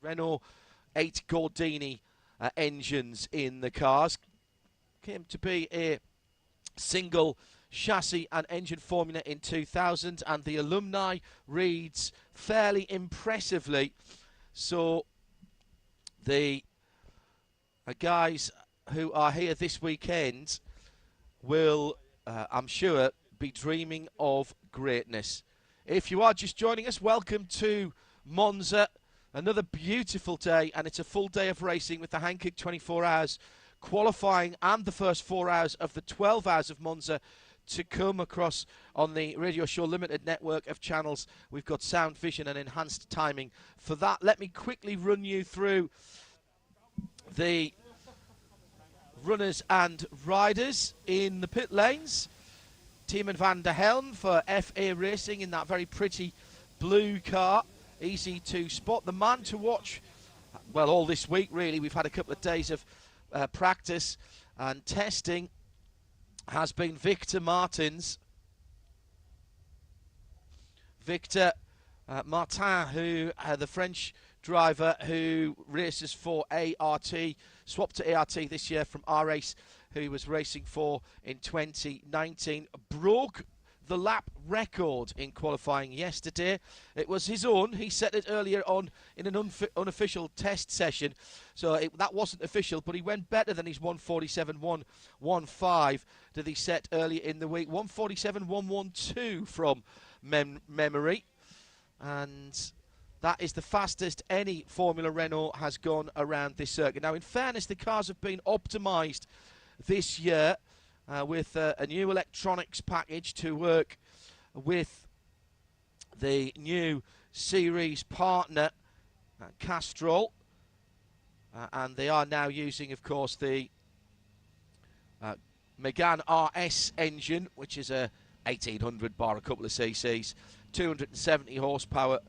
Renault 8 Gordini engines in the cars. Came to be a single chassis and engine formula in 2000, and the alumni reads fairly impressively. So the guys who are here this weekend will, I'm sure, be dreaming of greatness. If you are just joining us, welcome to Monza. Another beautiful day, and it's a full day of racing with the Hankook 24 hours qualifying and the first 4 hours of the 12 hours of Monza to come across on the Radio Show Limited network of channels. We've got sound, vision and enhanced timing for that. Let me quickly run you through the runners and riders in the pit lanes. Tiemann van der Helm for FA Racing in that very pretty blue car. Easy to spot. The man to watch, well, all this week really. We've had a couple of days of practice and testing, has been Victor Martins. Victor Martin, who the French driver who races for ART, swapped to ART this year from R-Race, who he was racing for in 2019, broke the lap record in qualifying yesterday. It was his own. He set it earlier on in an unofficial test session, so that wasn't official, but he went better than his 147.115 that he set earlier in the week. 147.112 from memory, and that is the fastest any Formula Renault has gone around this circuit. Now, in fairness, the cars have been optimised this year with a new electronics package to work with the new series partner, Castrol. And they are now using, of course, the Megane RS engine, which is a 1800 bar a couple of cc's, 270 horsepower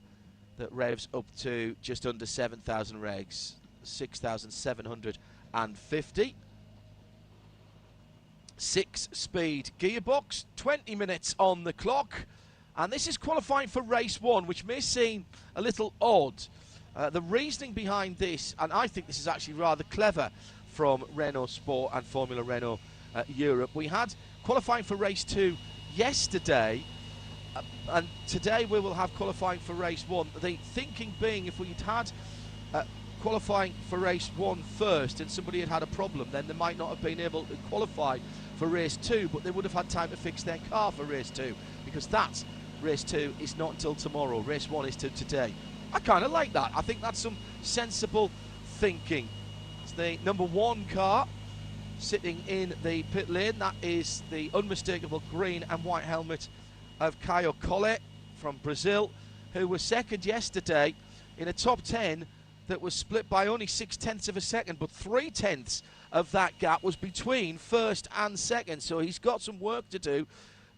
that revs up to just under 7,000 regs, 6,750. 6-speed gearbox, 20 minutes on the clock, and this is qualifying for race 1, which may seem a little odd. The reasoning behind this, and I think this is actually rather clever from Renault Sport and Formula Renault Europe. We had qualifying for race 2 yesterday, and today we will have qualifying for race 1. The thinking being, if we'd had qualifying for race 1 first and somebody had a problem, then they might not have been able to qualify for race 2, but they would have had time to fix their car for race 2, because that race 2 is not until tomorrow. Race 1 is today. I kind of like that. I think that's some sensible thinking. It's the number 1 car sitting in the pit lane. That is the unmistakable green and white helmet of Caio Collet from Brazil, who was second yesterday in a top 10 that was split by only 0.6 of a second, but 0.3 of that gap was between first and second. So he's got some work to do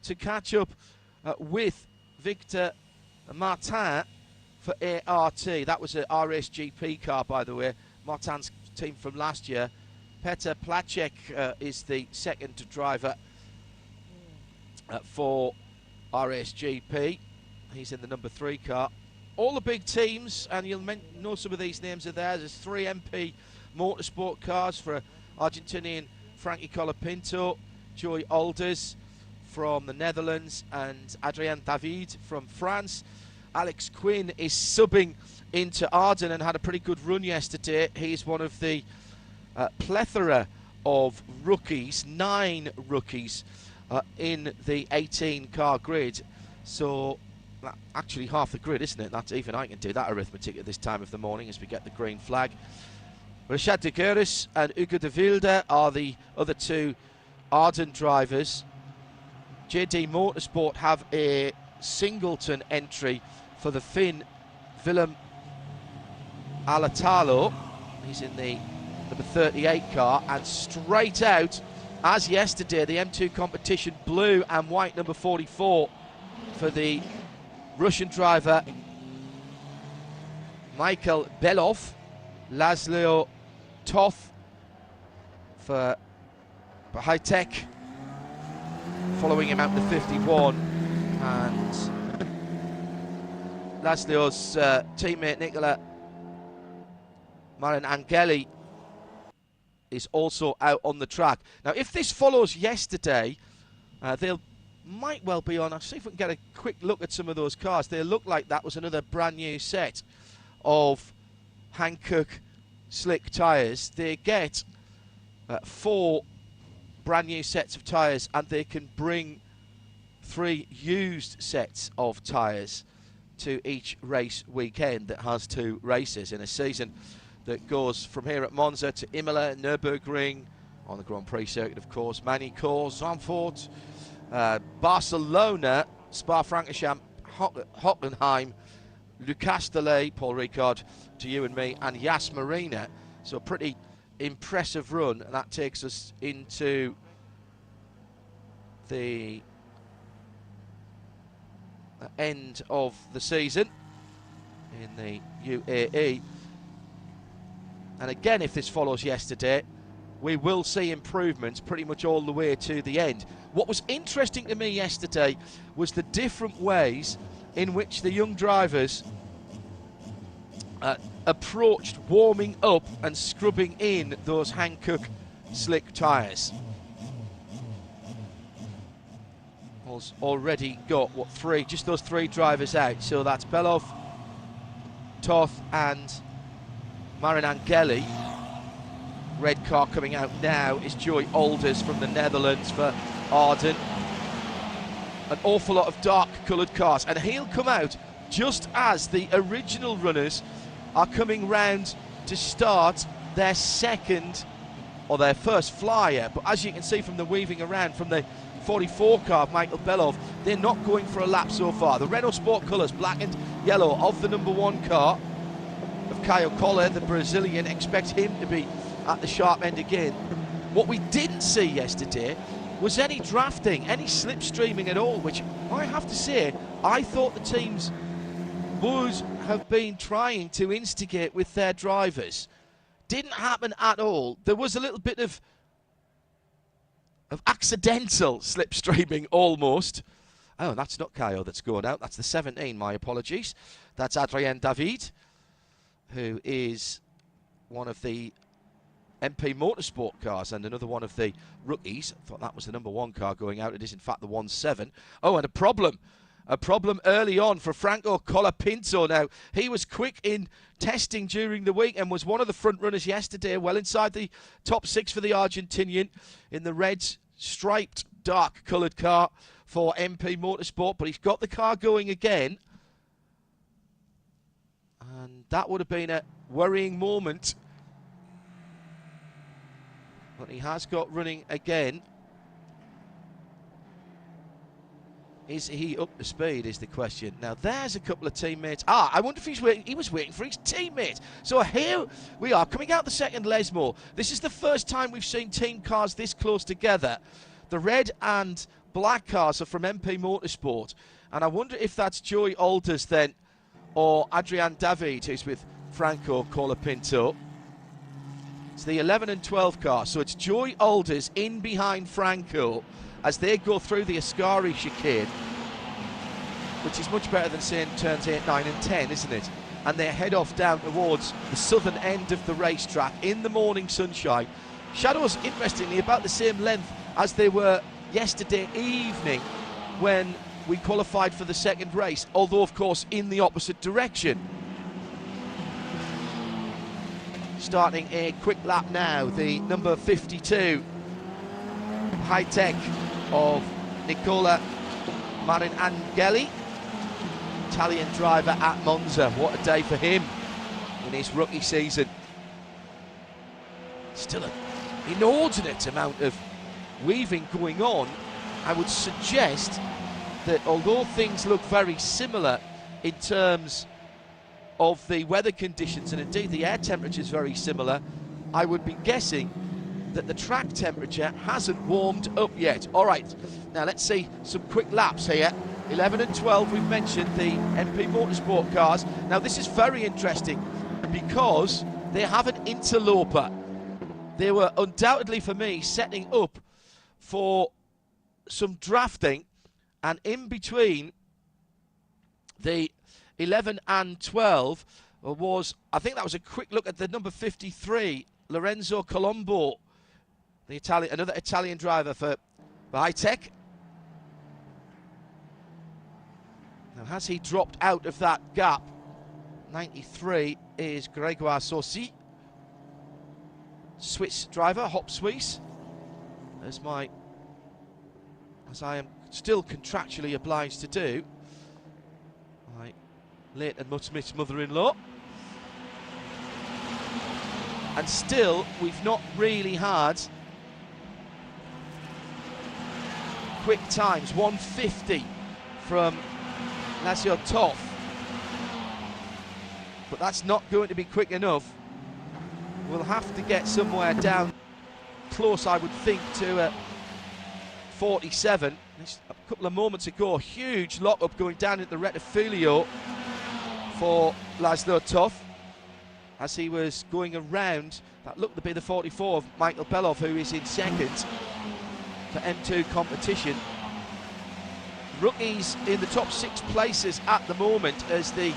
to catch up with Victor Martin for ART. That was a RSGP car, by the way, Martin's team from last year. Petr Placek is the second driver for RSGP. He's in the number 3 car. All the big teams, and you'll know some of these names are there. There's 3 MP Motorsport cars for Argentinian Frankie Colapinto, Joey Alders from the Netherlands, and Adrien David from France. Alex Quinn is subbing into Arden and had a pretty good run yesterday. He's one of the plethora of rookies, 9 rookies in the 18-car grid. So actually half the grid, isn't it? That's, even I can do that arithmetic at this time of the morning as we get the green flag. Richard de Geris and Hugo de Wilde are the other 2 Arden drivers. JD Motorsport have a singleton entry for the Finn Willem Alatalo. He's in the number 38 car, and straight out, as yesterday, the M2 competition blue and white number 44 for the Russian driver Michael Belov. Laszlo Toth for High Tech following him out the 51, and Laszlo's teammate Nikola Marin Angeli is also out on the track. Now, if this follows yesterday, they'll might well be on. I'll see if we can get a quick look at some of those cars. They look like that was another brand new set of Hankook slick tyres. They get 4 brand new sets of tyres, and they can bring 3 used sets of tyres to each race weekend that has 2 races in a season that goes from here at Monza to Imola, Nürburgring, on the Grand Prix circuit, of course, Manicourt, Zandvoort, Barcelona, Spa-Francorchamps, Hockenheim, Le Castellet, Paul Ricard, to you and me, and Yas Marina. So a pretty impressive run, and that takes us into the end of the season in the UAE. And again, if this follows yesterday, we will see improvements pretty much all the way to the end. What was interesting to me yesterday was the different ways in which the young drivers approached warming up and scrubbing in those Hankook slick tyres. Has already got, what, 3, just those 3 drivers out. So that's Belov, Toth and Marin Angeli. Red car coming out now is Joey Alders from the Netherlands for Arden. An awful lot of dark coloured cars, and he'll come out just as the original runners are coming round to start their second, or their first flyer. But as you can see from the weaving around from the 44 car of Michael Belov, they're not going for a lap so far. The Renault Sport colours, black and yellow, of the number 1 car of Caio Collet, the Brazilian. Expect him to be at the sharp end again. What we didn't see yesterday was any drafting, any slipstreaming at all, which I have to say, I thought the teams would have been trying to instigate with their drivers. Didn't happen at all. There was a little bit of accidental slipstreaming almost. Oh, that's not Caio that's going out. That's the 17, my apologies. That's Adrien David, who is one of the MP Motorsport cars and another one of the rookies. I thought that was the number 1 car going out. It is in fact the 1-7. Oh, and a problem early on for Franco Colapinto. Now, he was quick in testing during the week and was one of the front runners yesterday, well inside the top 6 for the Argentinian in the red striped dark coloured car for MP Motorsport, but he's got the car going again, and that would have been a worrying moment. But he has got running again. Is he up to speed, is the question. Now, there's a couple of teammates. I wonder if he's waiting. He was waiting for his teammate. So here we are, coming out the second Lesmo. This is the first time we've seen team cars this close together. The red and black cars are from MP Motorsport. And I wonder if that's Joey Alders then, or Adrien David, who's with Franco Colapinto. It's the 11 and 12 car. So it's Joey Alders in behind Franco as they go through the Ascari chicane, which is much better than saying turns 8, 9 and 10, isn't it? And they head off down towards the southern end of the racetrack in the morning sunshine. Shadows, interestingly, about the same length as they were yesterday evening when we qualified for the second race, although, of course, in the opposite direction. Starting a quick lap now, the number 52 high-tech of Nicola Marin Angeli, Italian driver at Monza. What a day for him in his rookie season. Still an inordinate amount of weaving going on. I would suggest that although things look very similar in terms of the weather conditions, and indeed the air temperature is very similar, I would be guessing that the track temperature hasn't warmed up yet. All right, now let's see some quick laps here. 11 and 12, we've mentioned the MP Motorsport cars. Now this is very interesting because they have an interloper. They were undoubtedly, for me, setting up for some drafting, and in between the 11 and 12, I think that was a quick look at the number 53, Lorenzo Colombo, another Italian driver for High-Tech. Now, has he dropped out of that gap? 93 is Grégoire Saucy, Swiss driver, Hop Suisse, as I am still contractually obliged to do. My late and much missed mother-in-law. And still, we've not really had quick times. 150 from Lazio Toff. But that's not going to be quick enough. We'll have to get somewhere down close, I would think, to 47. A couple of moments ago, huge lock-up going down at the Rettifilio for Laszlo Toff as he was going around. That looked to be the 44 of Michael Belov, who is in second for M2 competition. Rookies in the top 6 places at the moment as the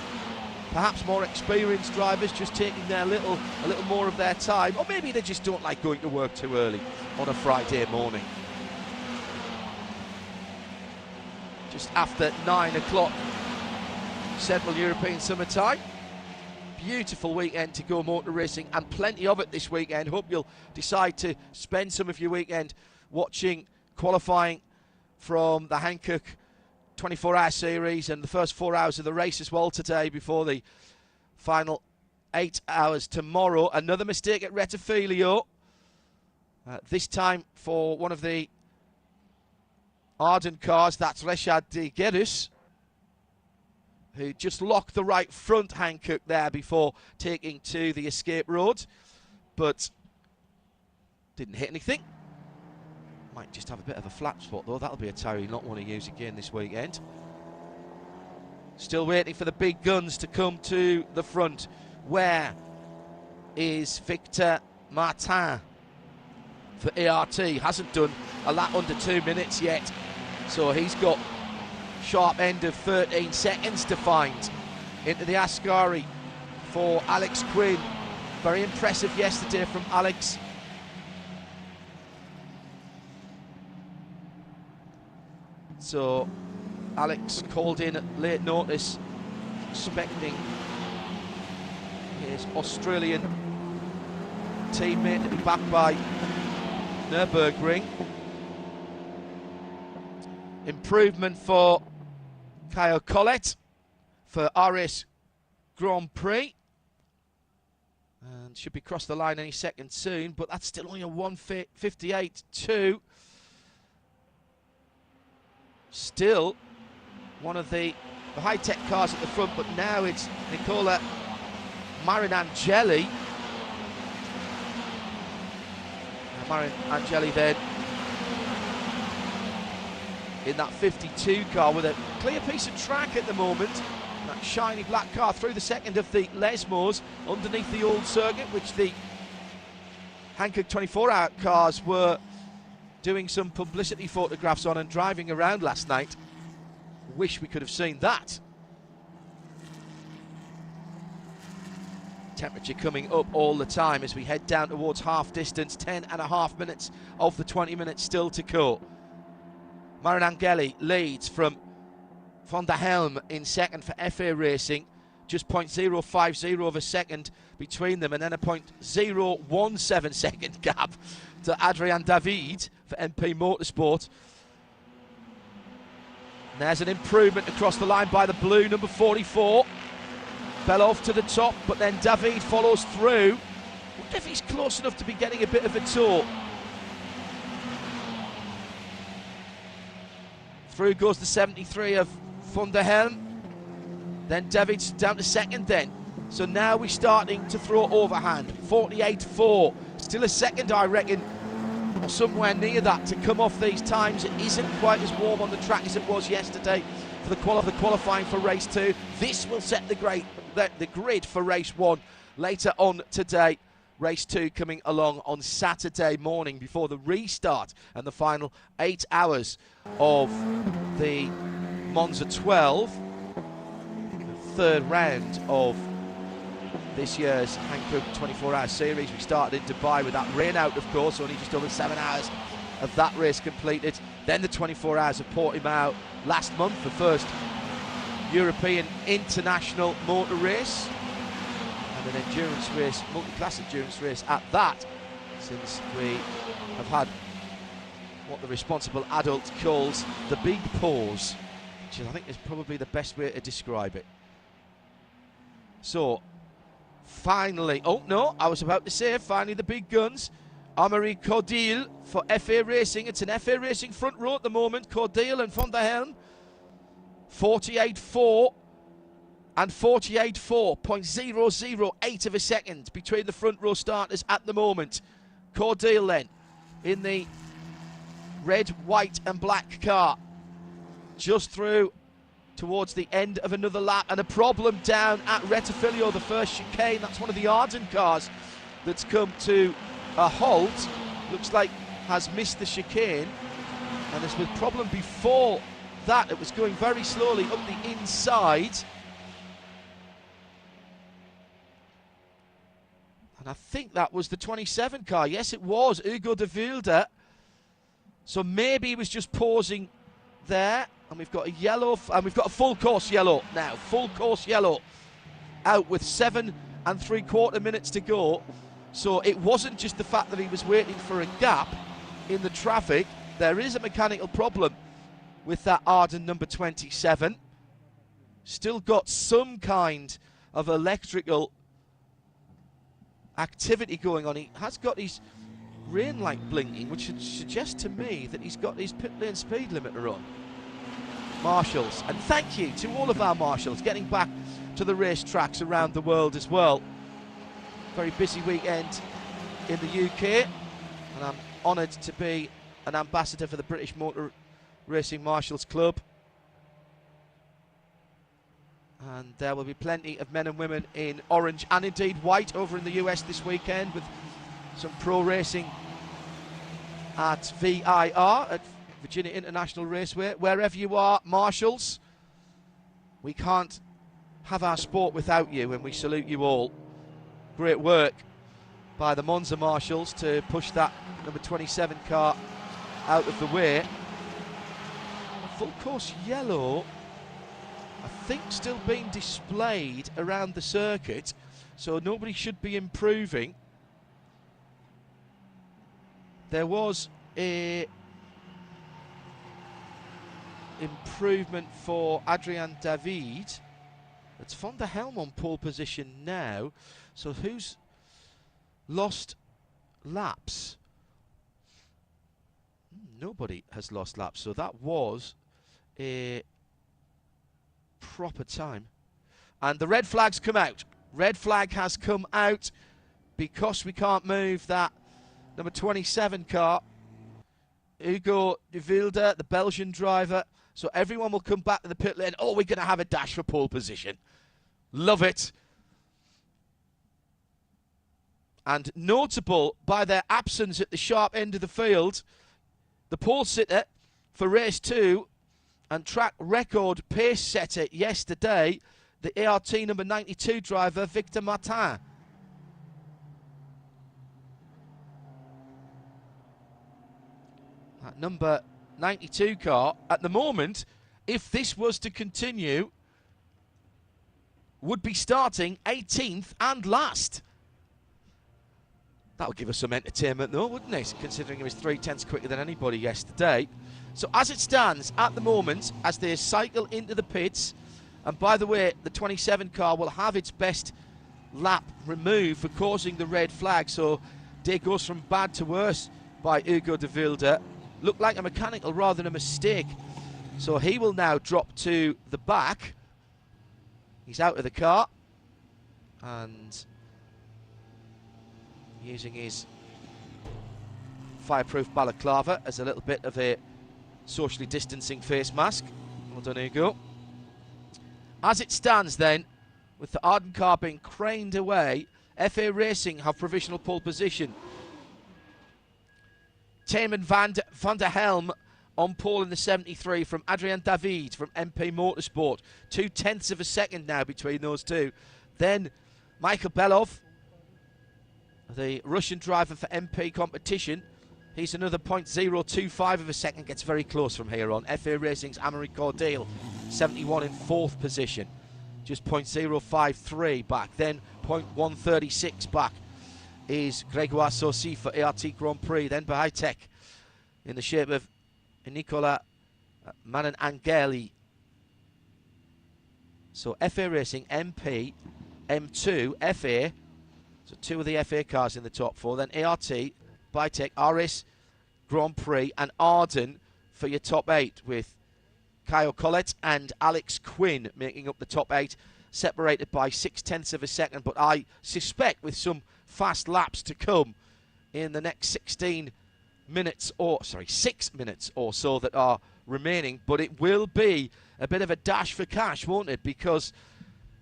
perhaps more experienced drivers just taking a little more of their time, or maybe they just don't like going to work too early on a Friday morning. Just after 9 o'clock Central European summertime. Beautiful weekend to go motor racing, and plenty of it this weekend. Hope you'll decide to spend some of your weekend watching qualifying from the Hankook 24-hour series and the first 4 hours of the race as well today before the final 8 hours tomorrow. Another mistake at Rettifilio, this time for one of the Arden cars. That's Reshad de Gerus, who just locked the right front Hankook there before taking to the escape road, but didn't hit anything. Might just have a bit of a flat spot though. That'll be a tyre you'll not want to use again this weekend. Still waiting for the big guns to come to the front. Where is Victor Martin for ART? Hasn't done a lap under 2 minutes yet, so he's got sharp end of 13 seconds to find into the Ascari for Alex Quinn. Very impressive yesterday from Alex. So Alex called in at late notice, expecting his Australian teammate to be back by Nürburgring. Improvement for Caio Collet for RS Grand Prix, and should be across the line any second soon, but that's still only a 1:58.2. Still one of the high-tech cars at the front, but now it's Nicola Marinangeli. Marinangeli then in that 52 car with a clear piece of track at the moment. That shiny black car through the second of the Lesmos underneath the old circuit, which the Hankook 24-hour cars were doing some publicity photographs on and driving around last night. Wish we could have seen that. Temperature coming up all the time as we head down towards half distance. 10.5 minutes of the 20 minutes still to go. Marinangeli leads from Van der Helm in second for FA Racing. Just 0.050 of a second between them, and then a 0.017 second gap to Adrian David for MP Motorsport. And there's an improvement across the line by the blue, number 44. Belov to the top, but then David follows through. I wonder if he's close enough to be getting a bit of a tour. Through goes the 73 of Van der Helm. Then David's down to second then. So now we're starting to throw overhand. 48.4. Still a second, I reckon, or somewhere near that to come off these times. It isn't quite as warm on the track as it was yesterday for the qualifying for race 2. This will set the grid for race 1 later on today. Race 2 coming along on Saturday morning before the restart and the final 8 hours of the Monza 12. The third round of this year's Hankook 24-hour series. We started in Dubai with that rain out, of course, only just over 7 hours of that race completed. Then the 24 hours of Portimao last month, the first European international motor race, and an endurance race, multi-class endurance race at that, since we have had what the responsible adult calls the big pause, which I think is probably the best way to describe it. So, finally, oh no, I was about to say, finally the big guns. Amaury Cordil for FA Racing. It's an FA Racing front row at the moment. Cordil and Van der Helm. 48.4 and 48.4, 0.008 of a second between the front row starters at the moment. Cordil then in the red, white and black car, just through towards the end of another lap, and a problem down at Rettifilio, the first chicane. That's one of the Arden cars that's come to a halt. Looks like has missed the chicane, and there's been a problem before that. It was going very slowly up the inside, and I think that was the 27 car. Yes, it was Hugo de Wilde. So maybe he was just pausing there, and we've got a yellow, and we've got a full course yellow now. Full course yellow out with 7 3/4 minutes to go. So it wasn't just the fact that he was waiting for a gap in the traffic. There is a mechanical problem with that Arden number 27. Still got some kind of electrical activity going on. He has got his rain light blinking, which should suggest to me that he's got his pit lane speed limiter on. Marshals, and thank you to all of our marshals getting back to the racetracks around the world as well. Very busy weekend in the UK, and I'm honoured to be an ambassador for the British Motor Racing Marshals Club. And there will be plenty of men and women in orange and indeed white over in the US this weekend, with some pro racing at VIR, at Virginia International Raceway. Wherever you are, marshals, we can't have our sport without you, and we salute you all. Great work by the Monza marshals to push that number 27 car out of the way. Full course yellow, I think, still being displayed around the circuit, so nobody should be improving. There was a improvement for Adrian David. It's Van der Helm on pole position now. So who's lost laps? Nobody has lost laps. So that was a proper time. And the red flag's come out. Red flag has come out because we can't move that number 27 car. Hugo de Wilde, the Belgian driver. So everyone will come back to the pit lane. Oh, we're going to have a dash for pole position. Love it. And notable by their absence at the sharp end of the field, the pole sitter for race 2 and track record pace setter yesterday, the ART number 92 driver, Victor Martin. That number 92 car, at the moment, if this was to continue, would be starting 18th and last. That would give us some entertainment though, wouldn't it? Considering he was 3/10 quicker than anybody yesterday. So as it stands at the moment, as they cycle into the pits, and by the way, the 27 car will have its best lap removed for causing the red flag. So day goes from bad to worse by Hugo de Wilde. Looked like a mechanical rather than a mistake. So he will now drop to the back. He's out of the car and using his fireproof balaclava as a little bit of a socially distancing face mask. Well done, Hugo. As it stands then, with the Arden car being craned away, FA Racing have provisional pole position. Taman van der Helm on pole in the 73 from Adrian David from MP Motorsport. 0.2 of a second now between those two. Then Michael Belov, the Russian driver for MP competition, he's another 0.025 of a second, gets very close from here on. FA Racing's Amory Cordale, 71 in 4th position, just 0.053 back. Then 0.136 back is Grégoire Saucy for ART Grand Prix. Then Bahaitek in the shape of Nicola Mananangeli. So FA Racing, MP, M2, FA, so 2 of the FA cars in the top 4. Then ART, Bahaitek, RS Grand Prix, and Arden for your top 8, with Kyle Collett and Alex Quinn making up the top 8, separated by 0.6 of a second. But I suspect with some fast laps to come in the next 6 minutes or so that are remaining, but it will be a bit of a dash for cash, won't it? Because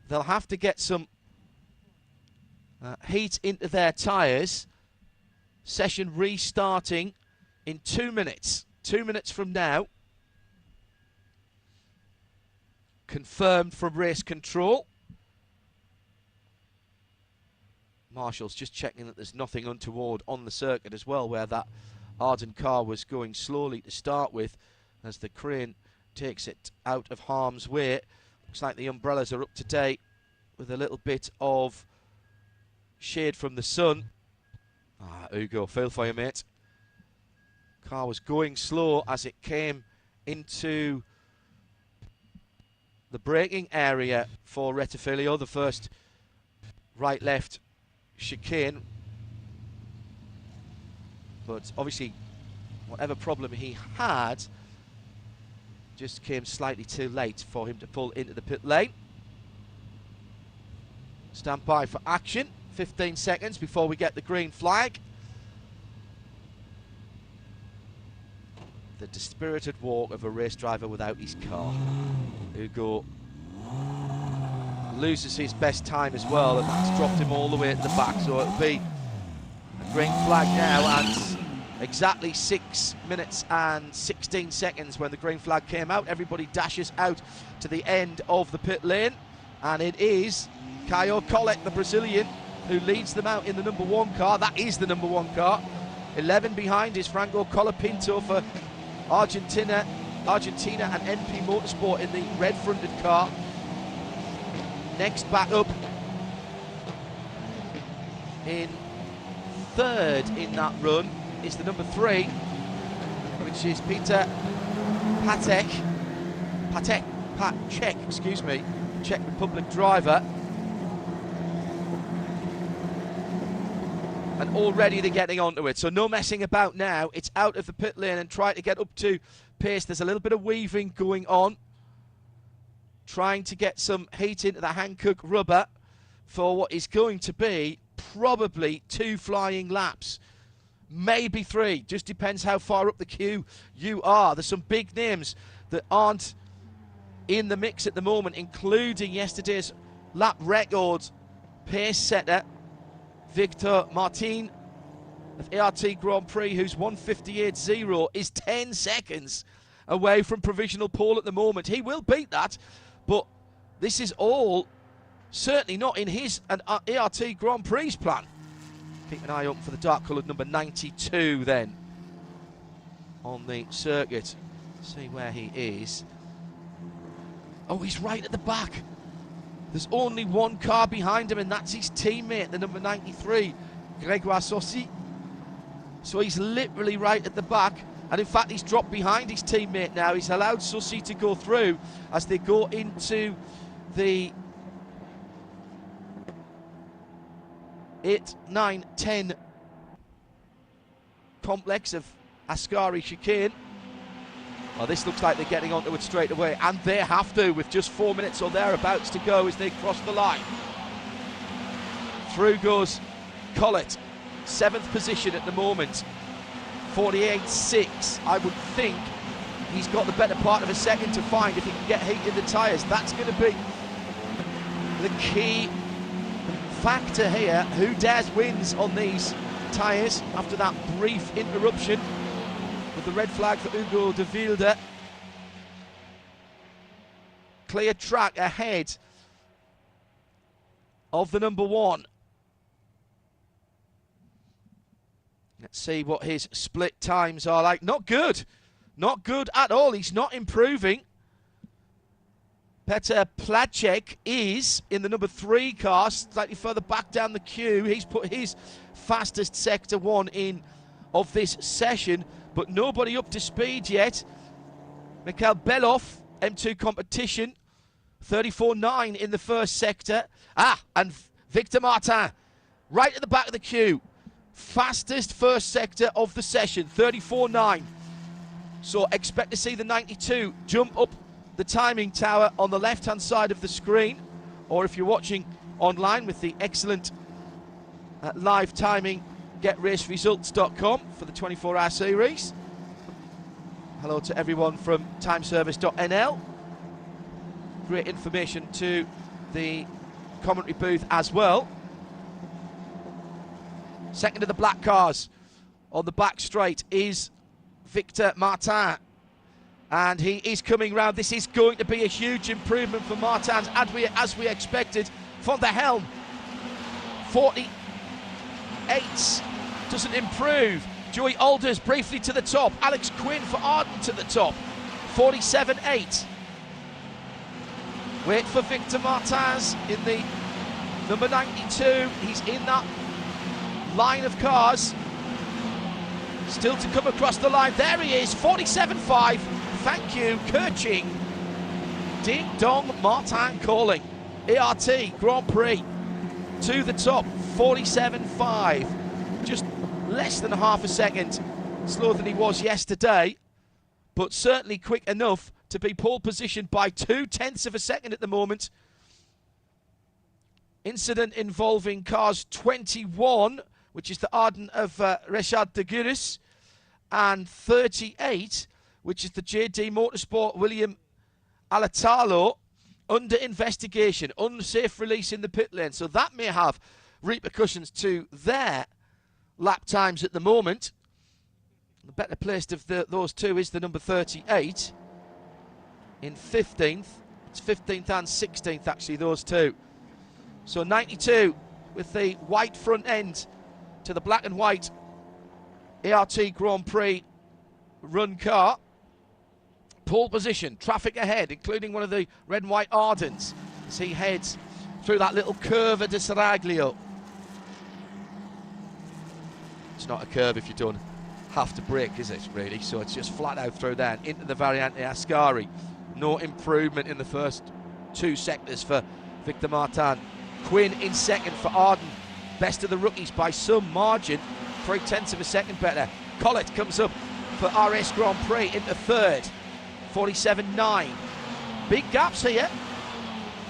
they'll have to get some heat into their tyres. Session restarting in 2 minutes. 2 minutes from now. Confirmed from race control. Marshall's just checking that there's nothing untoward on the circuit as well, where that Arden car was going slowly to start with, as the crane takes it out of harm's way. Looks like the umbrellas are up to date with a little bit of shade from the sun. Ugo, feel for you, mate. Car was going slow as it came into the braking area for Rettifilio, the first right-left chicane. But obviously, whatever problem he had just came slightly too late for him to pull into the pit lane. Stand by for action. 15 seconds before we get the green flag. The dispirited walk of a race driver without his car. Ugo loses his best time as well, and that's dropped him all the way at the back. So it'll be a green flag now, and exactly 6 minutes and 16 seconds when the green flag came out. Everybody dashes out to the end of the pit lane, and it is Caio Collet, the Brazilian, who leads them out in the number 1 car. That is the number 1 car. 11 behind is Franco Colapinto for Argentina and MP Motorsport in the red-fronted car. Next back up in 3rd in that run is the number 3, which is Peter Patek, excuse me, Czech Republic driver. And already they're getting onto it, so no messing about now. It's out of the pit lane and try to get up to pace. There's a little bit of weaving going on, trying to get some heat into the Hankook rubber for what is going to be probably 2 flying laps, maybe 3, just depends how far up the queue you are. There's some big names that aren't in the mix at the moment, including yesterday's lap record pace setter Victor Martin of ART Grand Prix, who's 1:58.0, is 10 seconds away from provisional pole at the moment. He will beat that, but this is all certainly not in his and ART Grand Prix plan. Keep an eye open for the dark-coloured number 92 then on the circuit. See where he is. Oh, he's right at the back. There's only 1 car behind him, and that's his teammate, the number 93, Grégoire Saucy. So he's literally right at the back, and in fact he's dropped behind his teammate now. He's allowed Saucy to go through as they go into the 8, 9, 10 complex of Ascari chicane. Well, this looks like they're getting onto it straight away, and they have to, with just 4 minutes or thereabouts to go as they cross the line. Through goes Collett, 7th position at the moment, 48.6. I would think he's got the better part of a second to find if he can get heat in the tyres. That's going to be the key factor here. Who dares wins on these tyres after that brief interruption with the red flag for Hugo de Wilde. Clear track ahead of the number 1. Let's see what his split times are like. Not good. Not good at all. He's not improving. Petr Placek is in the number 3 car, slightly further back down the queue. He's put his fastest Sector 1 in of this session, but nobody up to speed yet. Mikhail Belov, M2 competition, 34.9 in the first sector. And Victor Martin, right at the back of the queue. Fastest first sector of the session, 34.9. So expect to see the 92 jump up the timing tower on the left-hand side of the screen, or if you're watching online with the excellent live timing, getraceresults.com for the 24-hour series. Hello to everyone from timeservice.nl. Great information to the commentary booth as well. Second of the black cars on the back straight is Victor Martin, and he is coming round. This is going to be a huge improvement for Martins, as we expected. Van der Helm, 48, doesn't improve. Joey Alders briefly to the top. Alex Quinn for Arden to the top, 47.8. Wait for Victor Martins in the number 92. He's in that line of cars. Still to come across the line. There he is, 47.5. Thank you, Kerching. Ding dong, Martin calling. ART Grand Prix to the top, 47.5. Just less than half a second slower than he was yesterday, but certainly quick enough to be pole position by 0.2 of a second at the moment. Incident involving cars 21, which is the Arden of Reshad Deguris, and 38, which is the JD Motorsport William Alatalo, under investigation, unsafe release in the pit lane. So that may have repercussions to their lap times at the moment. The better placed of those two is the number 38 in 15th. It's 15th and 16th, actually, those two. So 92 with the white front end to the black and white ART Grand Prix run car. Pole position, traffic ahead, including one of the red and white Ardens as he heads through that little curve de Seraglio. It's not a curve if you don't have to brake, is it, really? So it's just flat out through there and into the Variante Ascari. No improvement in the first 2 sectors for Victor Martin. Quinn in second for Arden. Best of the rookies by some margin. 0.3 of a second better. Collett comes up for RS Grand Prix into third. 47.9. Big gaps here.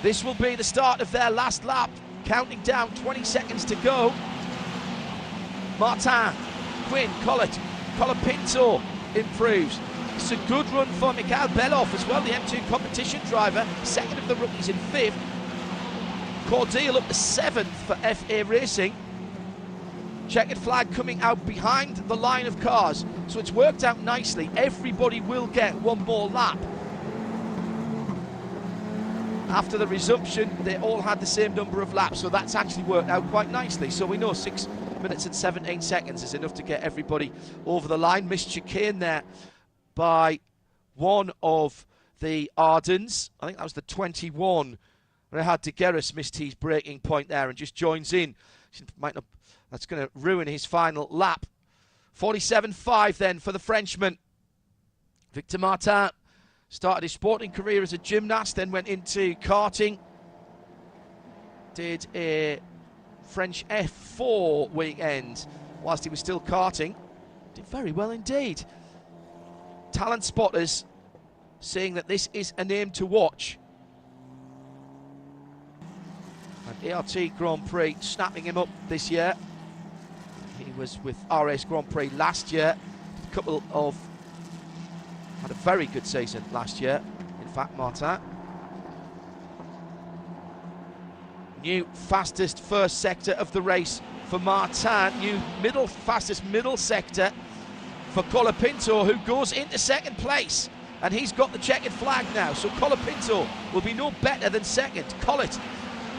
This will be the start of their last lap. Counting down, 20 seconds to go. Martin, Quinn, Collett, Colapinto improves. It's a good run for Mikhail Belov as well, the M2 competition driver. Second of the rookies in 5th. Cordeal up to 7th for FA Racing. Checkered flag coming out behind the line of cars. So it's worked out nicely. Everybody will get one more lap. After the resumption, they all had the same number of laps. So that's actually worked out quite nicely. So we know 6 minutes and 17 seconds is enough to get everybody over the line. Missed chicane there by one of the Ardens. I think that was the 21. Rehad Deguris missed his braking point there and just joins in. That's going to ruin his final lap. 47.5 then for the Frenchman. Victor Martin started his sporting career as a gymnast, then went into karting. Did a French F4 weekend whilst he was still karting. Did very well indeed. Talent spotters saying that this is a name to watch. And ART Grand Prix snapping him up this year. He was with RS Grand Prix last year. Had a very good season last year, in fact, Martin. New fastest first sector of the race for Martin. New fastest middle sector for Colapinto, who goes into second place. And he's got the checkered flag now, so Colapinto will be no better than second. Collett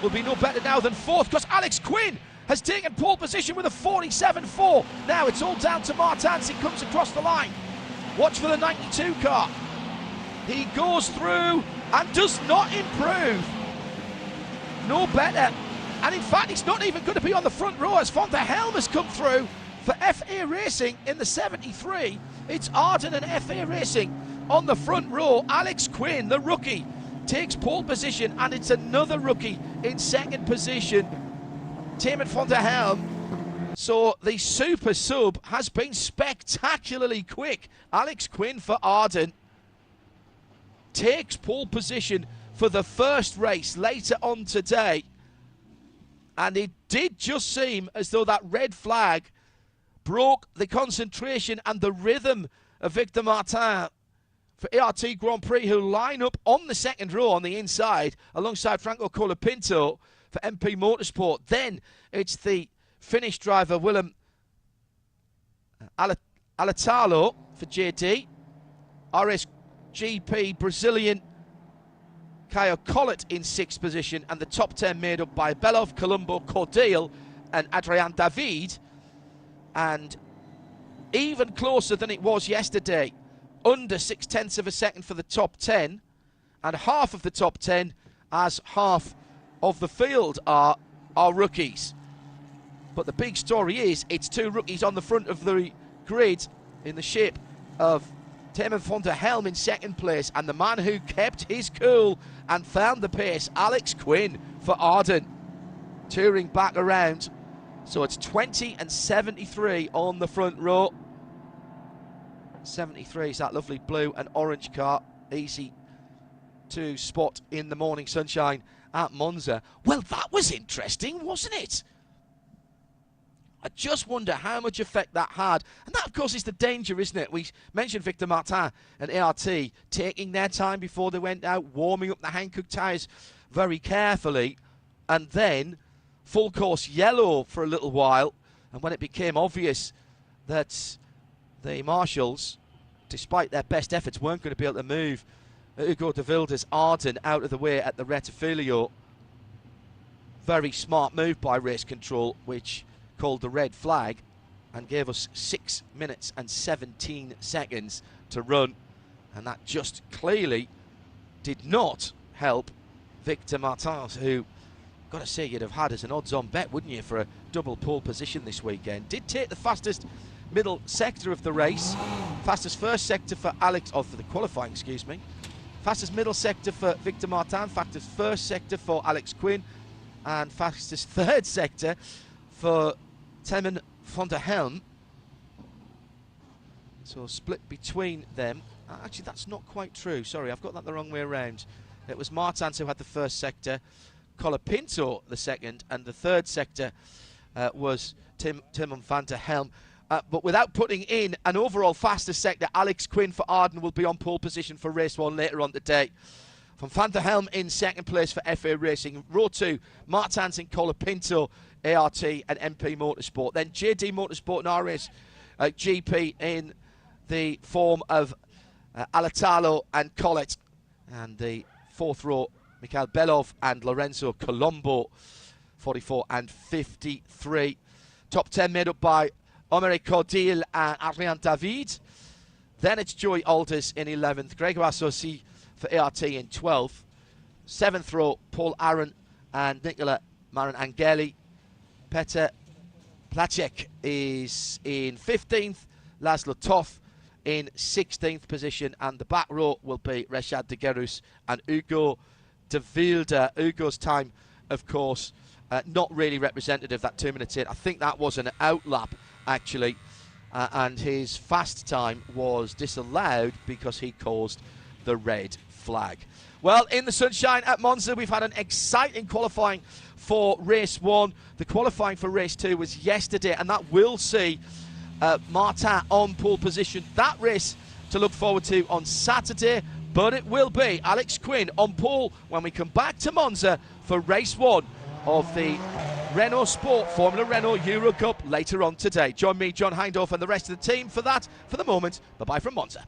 will be no better now than fourth, because Alex Quinn has taken pole position with a 47.4. Now it's all down to Martin as he comes across the line. Watch for the 92 car. He goes through and does not improve. No better. And in fact, he's not even going to be on the front row as Van der Helm has come through for FA Racing in the 73. It's Arden and FA Racing on the front row. Alex Quinn, the rookie, takes pole position, and it's another rookie in second position, Taman van der Helm. So the super sub has been spectacularly quick. Alex Quinn for Arden takes pole position for the first race later on today. And it did just seem as though that red flag broke the concentration and the rhythm of Victor Martin for ART Grand Prix, who line up on the second row on the inside alongside Franco Colapinto for MP Motorsport. Then it's the Finnish driver Willem Alatalo for JD, RSGP Brazilian Caio Collet in sixth position, and the top 10 made up by Belov, Colombo, Cordeil and Adrian David. And even closer than it was yesterday, under 0.6 of a second for the top 10, and half of the top 10 as half of the field are rookies. But the big story is it's two rookies on the front of the grid in the shape of Taman van der Helm in second place, and the man who kept his cool and found the pace, Alex Quinn for Arden, touring back around. So it's 20 and 73 on the front row. 73 is that lovely blue and orange car, easy to spot in the morning sunshine at Monza. Well, that was interesting, wasn't it? I just wonder how much effect that had. And that, of course, is the danger, isn't it? We mentioned Victor Martin and ART taking their time before they went out, warming up the Hankook tyres very carefully, and then full course yellow for a little while. And when it became obvious that the marshals, despite their best efforts, weren't going to be able to move Hugo de Wilde's Arden out of the way at the Rettifilio, very smart move by race control, which called the red flag and gave us 6 minutes and 17 seconds to run, and that just clearly did not help Victor Martin, who, got to say, you'd have had as an odds-on bet, wouldn't you, for a double pole position this weekend. Did take the fastest middle sector of the race, fastest first sector for for the qualifying, excuse me, fastest middle sector for Victor Martin, fastest first sector for Alex Quinn, and fastest third sector for Taman van der Helm. So split between them. Actually, that's not quite true. Sorry, I've got that the wrong way around. It was Martins who had the first sector, Colapinto the second, and the third sector was Taman van der Helm. But without putting in an overall fastest sector, Alex Quinn for Arden will be on pole position for race one later on today. From Van der Helm in second place for FA Racing. Row 2, Martins and Colapinto, ART and MP Motorsport. Then JD Motorsport and RS GP in the form of Alatalo and Collet. And the fourth row, Mikhail Belov and Lorenzo Colombo, 44 and 53. Top 10 made up by Omer Cordeil and Adrian David. Then it's Joey Alders in 11th, Grégoire Saucy for ART in 12th. 7th row, Paul Aaron and Nicola Marin-Angeli. Petr Placek is in 15th, Laszlo Toth in 16th position, and the back row will be Reshad de Gerus and Hugo de Wilde. Hugo's time, of course, not really representative, that 2 minutes in. I think that was an outlap, actually, and his fast time was disallowed because he caused the red flag. Well, in the sunshine at Monza, we've had an exciting qualifying for race 1. The qualifying for race 2 was yesterday, and that will see Martin on pole position. That race to look forward to on Saturday, but it will be Alex Quinn on pole when we come back to Monza for race 1 of the Renault Sport Formula Renault Eurocup later on today. Join me, John Hindhaugh, and the rest of the team for that. For the moment, bye-bye from Monza.